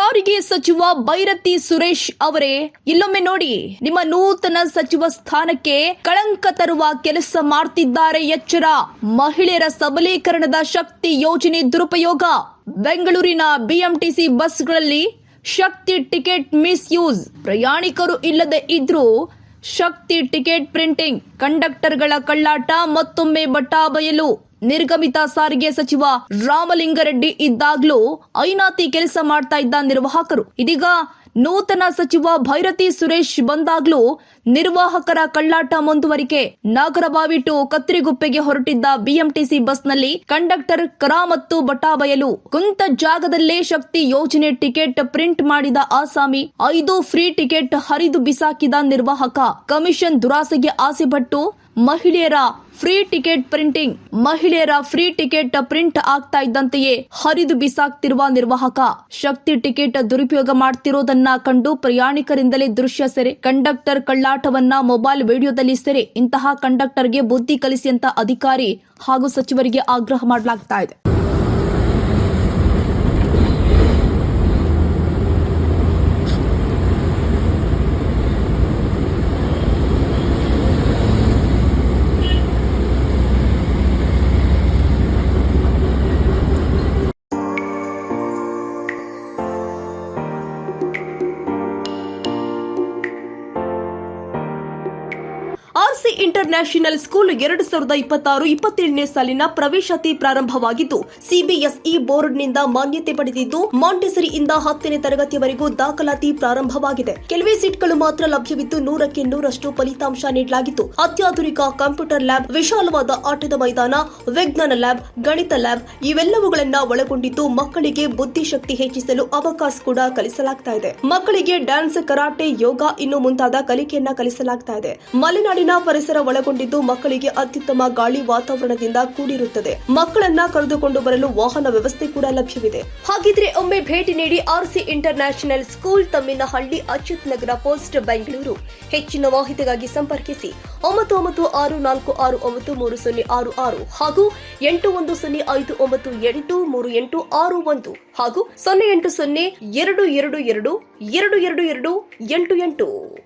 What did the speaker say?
ಸಾರಿಗೆ ಸಚಿವ ಬೈರತಿ ಸುರೇಶ್ ಅವರೇ, ಇಲ್ಲೊಮ್ಮೆ ನೋಡಿ, ನಿಮ್ಮ ನೂತನ ಸಚಿವ ಸ್ಥಾನಕ್ಕೆ ಕಳಂಕ ತರುವ ಕೆಲಸ ಮಾಡ್ತಿದ್ದಾರೆ. ಎಚ್ಚರ. ಮಹಿಳೆಯರ ಸಬಲೀಕರಣದ ಶಕ್ತಿ ಯೋಜನೆ ದುರುಪಯೋಗ. ಬೆಂಗಳೂರಿನ ಬಿಎಂಟಿಸಿ ಬಸ್ಗಳಲ್ಲಿ ಶಕ್ತಿ ಟಿಕೆಟ್ ಮಿಸ್ಯೂಸ್. ಪ್ರಯಾಣಿಕರು ಇಲ್ಲದೆ ಇದ್ರೂ ಶಕ್ತಿ ಟಿಕೆಟ್ ಪ್ರಿಂಟಿಂಗ್. ಕಂಡಕ್ಟರ್ಗಳ ಕಳ್ಳಾಟ ಮತ್ತೊಮ್ಮೆ ಬಟಾಬಯಲು. ನಿರ್ಗಮಿತ ಸಾರಿಗೆ ಸಚಿವ ರಾಮಲಿಂಗಾರೆಡ್ಡಿ ಇದ್ದಾಗ್ಲೂ ಐನಾತಿ ಕೆಲಸ ಮಾಡ್ತಾ ಇದ್ದ ನಿರ್ವಾಹಕರು. ಇದೀಗ ನೂತನ ಸಚಿವ ಭೈರತಿ ಸುರೇಶ್ ಬಂದಾಗ್ಲೂ ನಿರ್ವಾಹಕರ ಕಳ್ಳಾಟ ಮುಂದುವರಿಕೆ. ನಾಗರಬಾವಿ ಟು ಕತ್ರಿಗುಪ್ಪೆಗೆ ಹೊರಟಿದ್ದ ಬಿಎಂಟಿಸಿ ಬಸ್ನಲ್ಲಿ ಕಂಡಕ್ಟರ್ ಕರ ಮತ್ತು ಬಟಾಬಯಲು. ಕುಂತ ಜಾಗದಲ್ಲೇ ಶಕ್ತಿ ಯೋಜನೆ ಟಿಕೆಟ್ ಪ್ರಿಂಟ್ ಮಾಡಿದ ಆಸಾಮಿ. 5 ಫ್ರೀ ಟಿಕೆಟ್ ಹರಿದು ಬಿಸಾಕಿದ ನಿರ್ವಾಹಕ. ಕಮಿಷನ್ ದುರಾಸೆಗೆ ಆಸೆಪಟ್ಟು ಮಹಿಳೆಯರ ಫ್ರೀ ಟಿಕೆಟ್ ಪ್ರಿಂಟ್ ಆಗ್ತಾ ಇದ್ದಂತೆಯೇ ಹರಿದು ಬಿಸಾಕ್ತಿರುವ ನಿರ್ವಾಹಕ. ಶಕ್ತಿ ಟಿಕೆಟ್ ದುರುಪಯೋಗ ಮಾಡ್ತಿರೋದನ್ನ ಕಂಡು ಪ್ರಯಾಣಿಕರಿಂದಲೇ ದೃಶ್ಯ ಸೆರೆ. ಕಂಡಕ್ಟರ್ ಕಳ್ಳಾಟವನ್ನ ಮೊಬೈಲ್ ವಿಡಿಯೋದಲ್ಲಿ ಸೆರೆ. ಇಂತಹ ಕಂಡಕ್ಟರ್ಗೆ ಬುದ್ಧಿ ಕಲಿಸಿ ಅಂತ ಅಧಿಕಾರಿ ಹಾಗೂ ಸಚಿವರಿಗೆ ಆಗ್ರಹ ಮಾಡಲಾಗ್ತಾ ಇದೆ. ಆರ್ಸಿ ಇಂಟರ್ನ್ಯಾಷನಲ್ ಸ್ಕೂಲ್ 2026-27ನೇ ಸಾಲಿನ ಪ್ರವೇಶಾತಿ ಪ್ರಾರಂಭವಾಗಿದ್ದು, ಸಿಬಿಎಸ್ಇ ಬೋರ್ಡ್ನಿಂದ ಮಾನ್ಯತೆ ಪಡೆದಿದ್ದು, ಮಾಂಟೆಸರಿಯಿಂದ 10ನೇ ತರಗತಿಯವರೆಗೂ ದಾಖಲಾತಿ ಪ್ರಾರಂಭವಾಗಿದೆ. ಕೆಲವೇ ಸೀಟ್ಗಳು ಮಾತ್ರ ಲಭ್ಯವಿದ್ದು 100ಕ್ಕೆ 100ರಷ್ಟು ಫಲಿತಾಂಶ ನೀಡಲಾಗಿತ್ತು. ಅತ್ಯಾಧುನಿಕ ಕಂಪ್ಯೂಟರ್ ಲ್ಯಾಬ್, ವಿಶಾಲವಾದ ಆಟದ ಮೈದಾನ, ವಿಜ್ಞಾನ ಲ್ಯಾಬ್, ಗಣಿತ ಲ್ಯಾಬ್ ಇವೆಲ್ಲವುಗಳನ್ನ ಒಳಗೊಂಡಿದ್ದು ಮಕ್ಕಳಿಗೆ ಬುದ್ಧಿಶಕ್ತಿ ಹೆಚ್ಚಿಸಲು ಅವಕಾಶ ಕೂಡ ಕಲಿಸಲಾಗ್ತಾ ಇದೆ. ಮಕ್ಕಳಿಗೆ ಡ್ಯಾನ್ಸ್, ಕರಾಟೆ, ಯೋಗ ಇನ್ನು ಮುಂತಾದ ಕಲಿಕೆಯನ್ನ ಕಲಿಸಲಾಗ್ತಾ ಇದೆ. ಮಲೆನಾಡಿನ ಪರಿಸರ ಒಳಗೊಂಡಿದ್ದು ಮಕ್ಕಳಿಗೆ ಅತ್ಯುತ್ತಮ ಗಾಳಿ ವಾತಾವರಣದಿಂದ ಕೂಡಿರುತ್ತದೆ. ಮಕ್ಕಳನ್ನ ಕರೆದುಕೊಂಡು ಬರಲು ವಾಹನ ವ್ಯವಸ್ಥೆ ಕೂಡ ಲಭ್ಯವಿದೆ. ಹಾಗಿದ್ರೆ ಒಮ್ಮೆ ಭೇಟಿ ನೀಡಿ ಆರ್ಸಿ ಇಂಟರ್ನ್ಯಾಷನಲ್ ಸ್ಕೂಲ್, ತಮ್ಮಿನಹಳ್ಳಿ, ಅಚ್ಯುತ್ ನಗರ ಪೋಸ್ಟ್, ಬೆಂಗಳೂರು. ಹೆಚ್ಚಿನ ಮಾಹಿತಿಗಾಗಿ ಸಂಪರ್ಕಿಸಿ 9946493066 ಹಾಗೂ 8105983861 ಹಾಗೂ 08022222288.